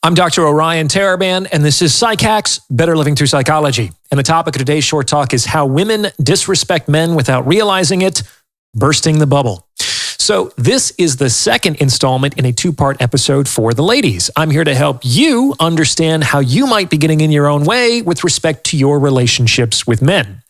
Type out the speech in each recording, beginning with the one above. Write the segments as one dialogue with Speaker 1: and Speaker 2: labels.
Speaker 1: I'm Dr. Orion Taraban, and this is PsycHacks, Better Living Through Psychology. And the topic of today's short talk is how women disrespect men without realizing it, bursting the bubble. So this is the second installment in a two-part episode for the ladies. I'm here to help you understand how you might be getting in your own way with respect to your relationships with men.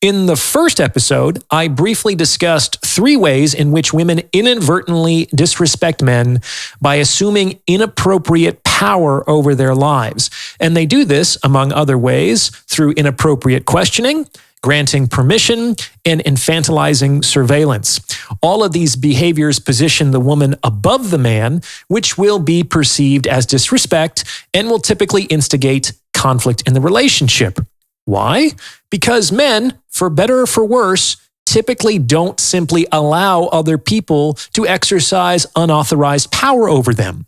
Speaker 1: In the first episode, I briefly discussed 3 ways in which women inadvertently disrespect men by assuming inappropriate power over their lives. And they do this, among other ways, through inappropriate questioning, granting permission, and infantilizing surveillance. All of these behaviors position the woman above the man, which will be perceived as disrespect and will typically instigate conflict in the relationship. Why? Because men, for better or for worse, typically don't simply allow other people to exercise unauthorized power over them.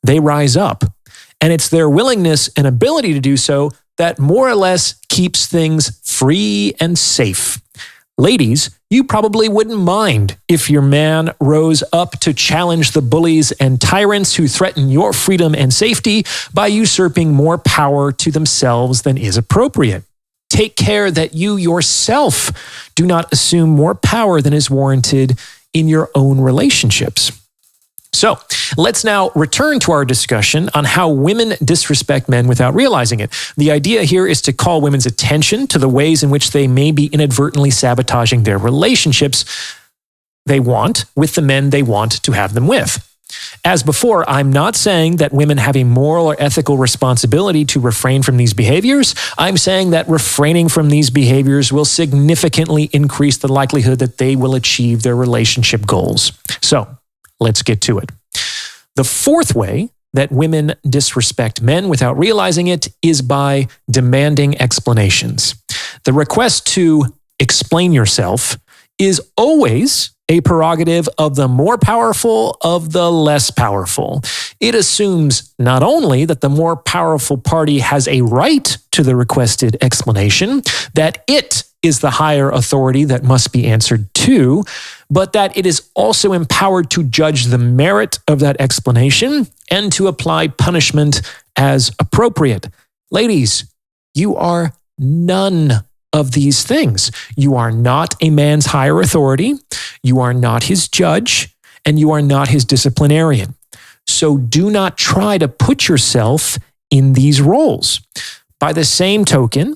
Speaker 1: They rise up, and it's their willingness and ability to do so that more or less keeps things free and safe. Ladies, you probably wouldn't mind if your man rose up to challenge the bullies and tyrants who threaten your freedom and safety by usurping more power to themselves than is appropriate. Take care that you yourself do not assume more power than is warranted in your own relationships. So let's now return to our discussion on how women disrespect men without realizing it. The idea here is to call women's attention to the ways in which they may be inadvertently sabotaging their relationships they want with the men they want to have them with. As before, I'm not saying that women have a moral or ethical responsibility to refrain from these behaviors. I'm saying that refraining from these behaviors will significantly increase the likelihood that they will achieve their relationship goals. So, let's get to it. The fourth way that women disrespect men without realizing it is by demanding explanations. The request to explain yourself is always a prerogative of the more powerful of the less powerful. It assumes not only that the more powerful party has a right to the requested explanation, that it is the higher authority that must be answered to, but that it is also empowered to judge the merit of that explanation and to apply punishment as appropriate. Ladies, you are none of these things. You are not a man's higher authority, you are not his judge, and you are not his disciplinarian. So do not try to put yourself in these roles. By the same token,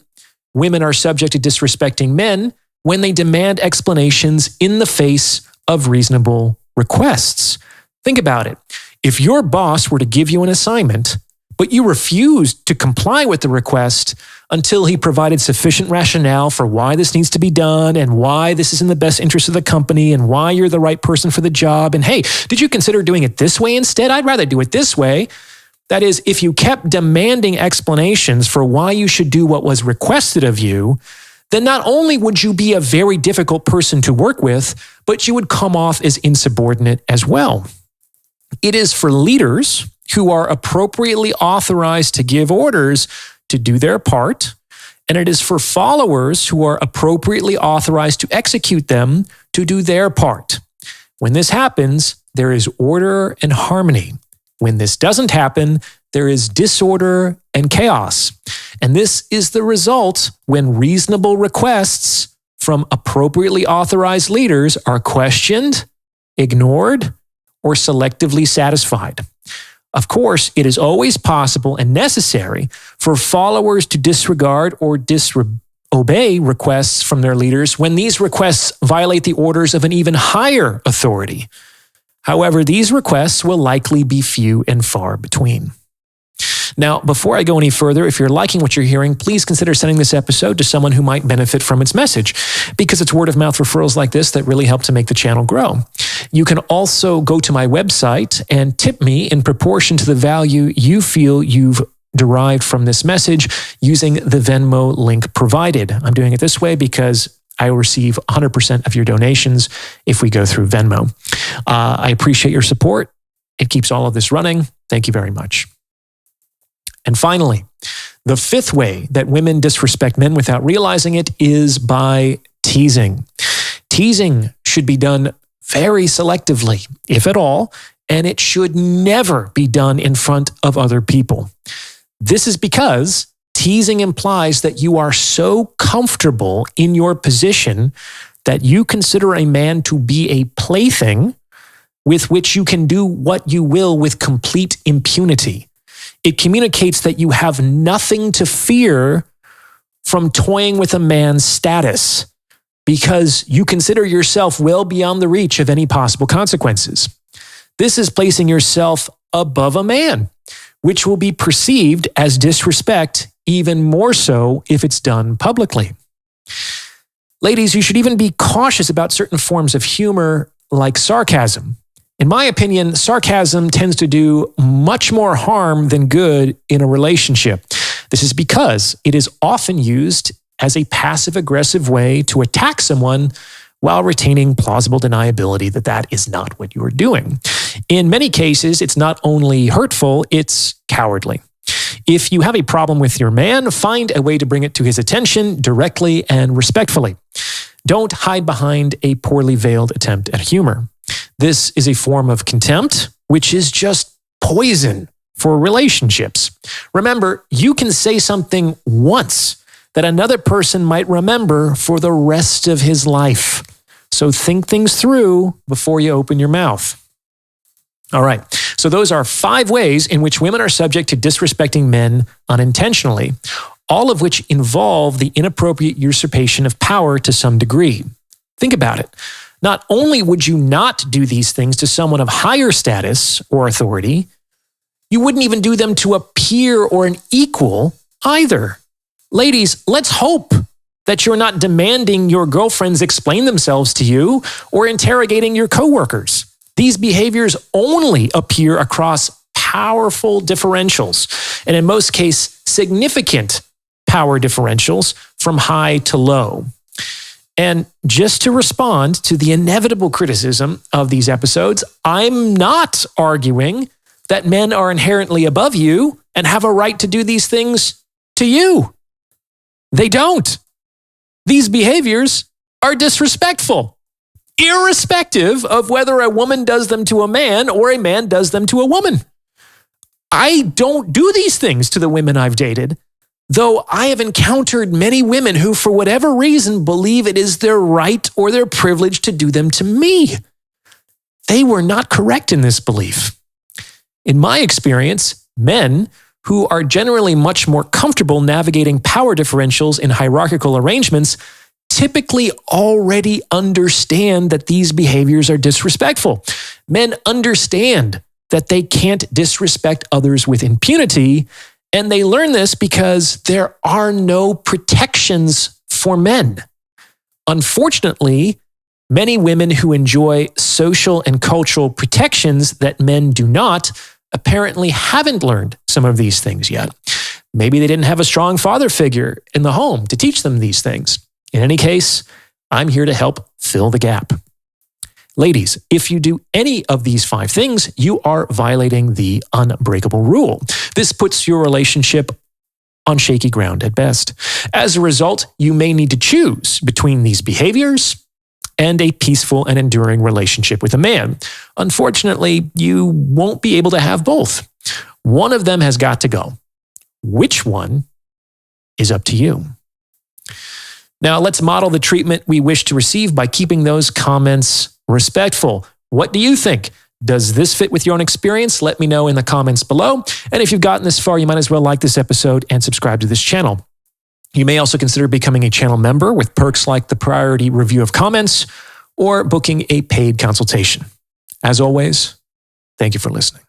Speaker 1: women are subject to disrespecting men when they demand explanations in the face of reasonable requests. Think about it. If your boss were to give you an assignment, but you refused to comply with the request until he provided sufficient rationale for why this needs to be done and why this is in the best interest of the company and why you're the right person for the job, and hey, did you consider doing it this way instead? I'd rather do it this way. That is, if you kept demanding explanations for why you should do what was requested of you, then not only would you be a very difficult person to work with, but you would come off as insubordinate as well. It is for leaders who are appropriately authorized to give orders to do their part, and it is for followers who are appropriately authorized to execute them to do their part. When this happens, there is order and harmony. When this doesn't happen, there is disorder and chaos. And this is the result when reasonable requests from appropriately authorized leaders are questioned, ignored, or selectively satisfied. Of course, it is always possible and necessary for followers to disregard or disobey requests from their leaders when these requests violate the orders of an even higher authority. However, these requests will likely be few and far between. Now, before I go any further, if you're liking what you're hearing, please consider sending this episode to someone who might benefit from its message, because it's word-of-mouth referrals like this that really help to make the channel grow. You can also go to my website and tip me in proportion to the value you feel you've derived from this message using the Venmo link provided. I'm doing it this way because I will receive 100% of your donations if we go through Venmo. I appreciate your support. It keeps all of this running. Thank you very much. And finally, the fifth way that women disrespect men without realizing it is by teasing. Teasing should be done very selectively, if at all, and it should never be done in front of other people. This is because teasing implies that you are so comfortable in your position that you consider a man to be a plaything with which you can do what you will with complete impunity. It communicates that you have nothing to fear from toying with a man's status because you consider yourself well beyond the reach of any possible consequences. This is placing yourself above a man, which will be perceived as disrespect, even more so if it's done publicly. Ladies, you should even be cautious about certain forms of humor like sarcasm. In my opinion, sarcasm tends to do much more harm than good in a relationship. This is because it is often used as a passive-aggressive way to attack someone while retaining plausible deniability that that is not what you are doing. In many cases, it's not only hurtful, it's cowardly. If you have a problem with your man, find a way to bring it to his attention directly and respectfully. Don't hide behind a poorly veiled attempt at humor. This is a form of contempt, which is just poison for relationships. Remember, you can say something once that another person might remember for the rest of his life. So think things through before you open your mouth. All right, so those are 5 ways in which women are subject to disrespecting men unintentionally, all of which involve the inappropriate usurpation of power to some degree. Think about it. Not only would you not do these things to someone of higher status or authority, you wouldn't even do them to a peer or an equal either. Ladies, let's hope that you're not demanding your girlfriends explain themselves to you or interrogating your coworkers. These behaviors only appear across powerful differentials, and in most cases, significant power differentials from high to low. And just to respond to the inevitable criticism of these episodes, I'm not arguing that men are inherently above you and have a right to do these things to you. They don't. These behaviors are disrespectful, irrespective of whether a woman does them to a man or a man does them to a woman. I don't do these things to the women I've dated, though I have encountered many women who, for whatever reason, believe it is their right or their privilege to do them to me. They were not correct in this belief. In my experience, men who are generally much more comfortable navigating power differentials in hierarchical arrangements typically already understand that these behaviors are disrespectful. Men understand that they can't disrespect others with impunity, and they learn this because there are no protections for men. Unfortunately, many women who enjoy social and cultural protections that men do not apparently haven't learned some of these things yet. Maybe they didn't have a strong father figure in the home to teach them these things. In any case, I'm here to help fill the gap. Ladies, if you do any of these 5 things, you are violating the unbreakable rule. This puts your relationship on shaky ground at best. As a result, you may need to choose between these behaviors and a peaceful and enduring relationship with a man. Unfortunately, you won't be able to have both. One of them has got to go. Which one is up to you? Now, let's model the treatment we wish to receive by keeping those comments respectful. What do you think? Does this fit with your own experience? Let me know in the comments below. And if you've gotten this far, you might as well like this episode and subscribe to this channel. You may also consider becoming a channel member with perks like the priority review of comments or booking a paid consultation. As always, thank you for listening.